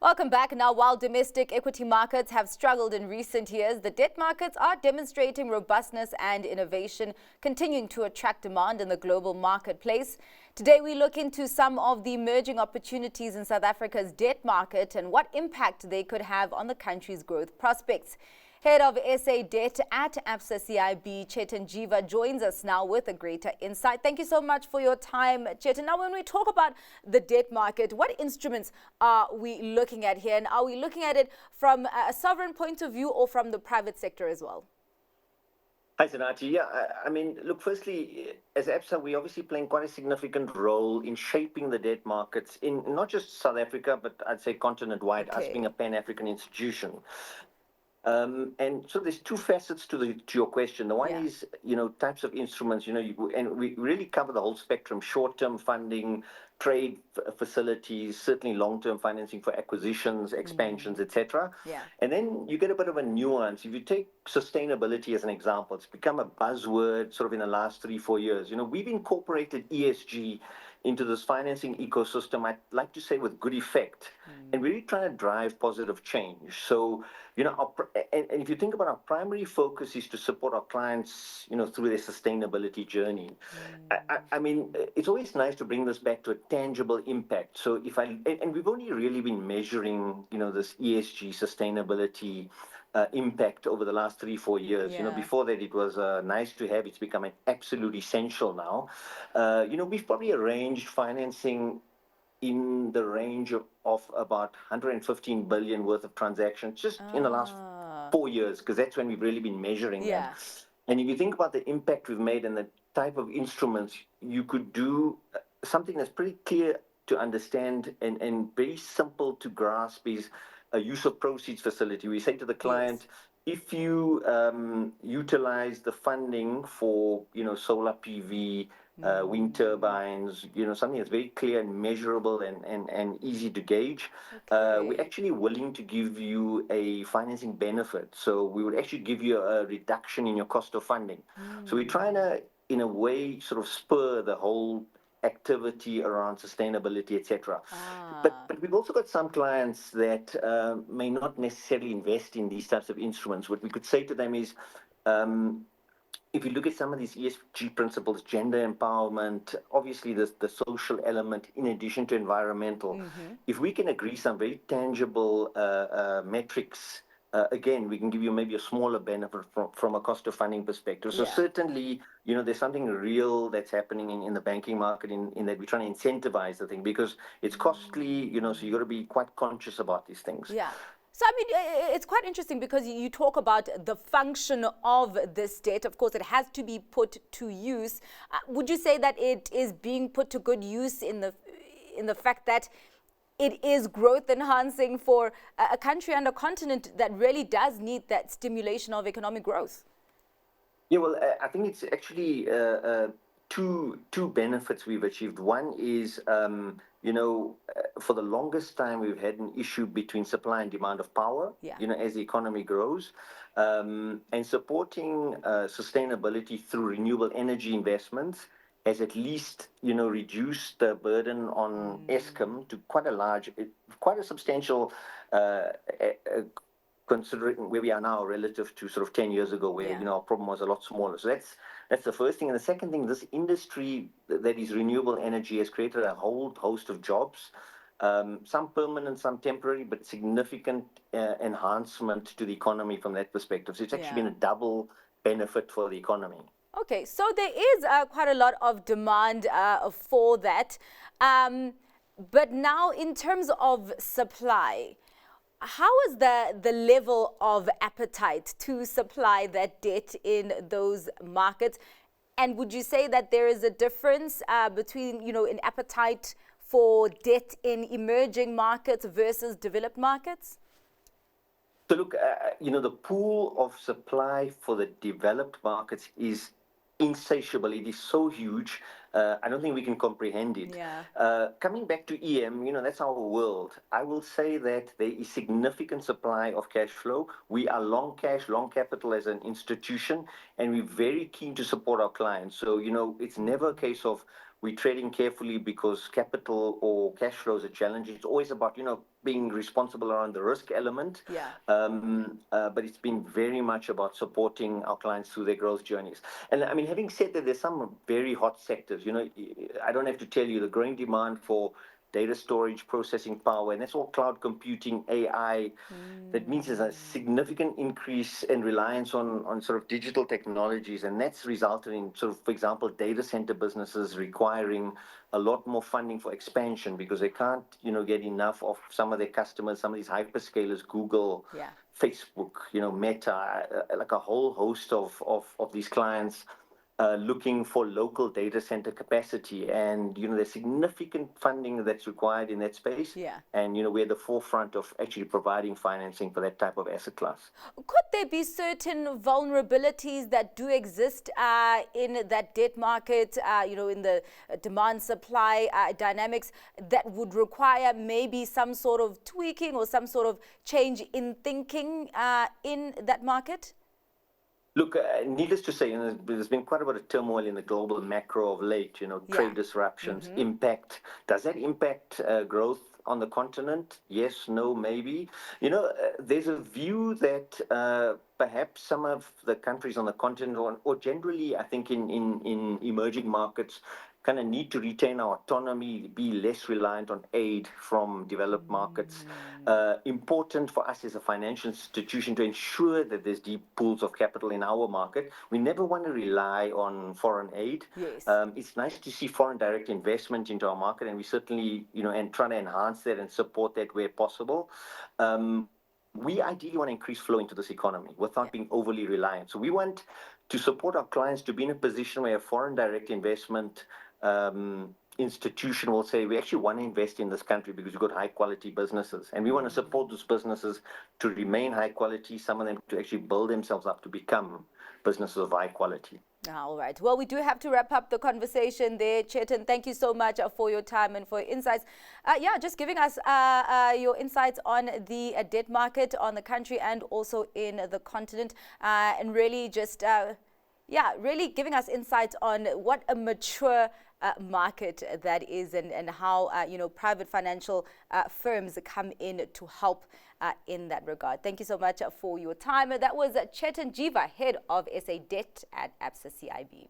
Welcome back. Now, while domestic equity markets have struggled in recent years, the debt markets are demonstrating robustness and innovation, continuing to attract demand in the global marketplace. Today, we look into some of the emerging opportunities in South Africa's debt market and what impact they could have on the country's growth prospects. Head of SA Debt at Absa CIB, Chetan Jeeva, joins us now with a greater insight. Thank you so much for your time, Chetan. Now, when we talk about the debt market, what instruments are we looking at here? And are we looking at it from a sovereign point of view or from the private sector as well? Hi, Sanati. Yeah, I mean, look, firstly, as Absa, we're obviously playing quite a significant role in shaping the debt markets in not just South Africa, but I'd say continent-wide, us being a Pan-African institution. And so there's two facets to your question. The one is, types of instruments, and we really cover the whole spectrum: short-term funding, trade facilities, certainly long-term financing for acquisitions, expansions, etc. And then you get a bit of a nuance. If you take sustainability as an example, it's become a buzzword sort of in the last 3-4 years. We've incorporated ESG into this financing ecosystem, I'd like to say with good effect, and really trying to drive positive change. So, and if you think about our primary focus is to support our clients, through their sustainability journey. I mean, it's always nice to bring this back to a tangible impact. So and we've only really been measuring, this ESG sustainability impact over the last 3-4 years. Before that, it was nice to have. It's become an absolute essential now. We've probably arranged financing in the range of about 115 billion worth of transactions just in the last 4 years, because that's when we've really been measuring that. And if you think about the impact we've made and the type of instruments, you could do something that's pretty clear to understand and very simple to grasp is a use of proceeds facility. We say to the client, if you utilize the funding for, solar PV, wind turbines, something that's very clear and measurable and easy to gauge, we're actually willing to give you a financing benefit. So we would actually give you a reduction in your cost of funding. So we're trying to, in a way, sort of spur the whole activity around sustainability, etc. But we've also got some clients that may not necessarily invest in these types of instruments. What we could say to them is, if you look at some of these ESG principles, gender empowerment, obviously the social element in addition to environmental, if we can agree some very tangible metrics, again, we can give you maybe a smaller benefit from a cost of funding perspective. So certainly, there's something real that's happening in the banking market in that we're trying to incentivize the thing because it's costly, so you've got to be quite conscious about these things. So, I mean, it's quite interesting because you talk about the function of this debt. Of course, it has to be put to use. Would you say that it is being put to good use in the fact that it is growth enhancing for a country and a continent that really does need that stimulation of economic growth? Yeah, well, I think it's actually two benefits we've achieved. One is, for the longest time, we've had an issue between supply and demand of power, as the economy grows, and supporting sustainability through renewable energy investments has at least, reduced the burden on Eskom to quite a substantial, considering where we are now relative to sort of 10 years ago, where, our problem was a lot smaller. So that's the first thing. And the second thing, this industry that is renewable energy has created a whole host of jobs, some permanent, some temporary, but significant enhancement to the economy from that perspective. So it's actually been a double benefit for the economy. Okay, so there is quite a lot of demand for that. But now in terms of supply, how is the level of appetite to supply that debt in those markets? And would you say that there is a difference between, an appetite for debt in emerging markets versus developed markets? So look, the pool of supply for the developed markets is insatiable. It is so huge. I don't think we can comprehend it. Coming back to EM, that's our world. I will say that there is significant supply of cash flow. We are long cash, long capital as an institution, and we're very keen to support our clients. So, it's never a case of we're trading carefully because capital or cash flows are challenging. It's always about, being responsible around the risk element. Yeah. But it's been very much about supporting our clients through their growth journeys. And I mean, having said that, there's some very hot sectors. I don't have to tell you the growing demand for data storage, processing power, and that's all cloud computing, AI. That means there's a significant increase in reliance on sort of digital technologies, and that's resulted in sort of, for example, data center businesses requiring a lot more funding for expansion because they can't, get enough of some of their customers, some of these hyperscalers, Google, Yeah. Facebook, Meta, like a whole host of these clients looking for local data center capacity. And, there's significant funding that's required in that space. Yeah. And, we're at the forefront of actually providing financing for that type of asset class. Could there be certain vulnerabilities that do exist in that debt market, in the demand-supply dynamics that would require maybe some sort of tweaking or some sort of change in thinking in that market? Look, needless to say, there's been quite a bit of turmoil in the global macro of late, trade disruptions, impact. Does that impact growth on the continent? Yes, no, maybe. There's a view that perhaps some of the countries on the continent, or generally, I think in emerging markets, kind of need to retain our autonomy, be less reliant on aid from developed markets. Important for us as a financial institution to ensure that there's deep pools of capital in our market. We never want to rely on foreign aid. Yes. It's nice to see foreign direct investment into our market, and we certainly, and try to enhance that and support that where possible. We ideally want to increase flow into this economy without being overly reliant. So we want to support our clients to be in a position where a foreign direct investment institution will say, we actually want to invest in this country because we've got high quality businesses, and we want to support those businesses to remain high quality, some of them to actually build themselves up to become businesses of high quality. All right. Well, we do have to wrap up the conversation there. Chetan, thank you so much for your time and for your insights. Just giving us your insights on the debt market on the country and also in the continent, and really just, really giving us insights on what a mature market that is, and how private financial firms come in to help in that regard. Thank you so much for your time. That was Chetan Jeeva, head of SA Debt at Absa CIB.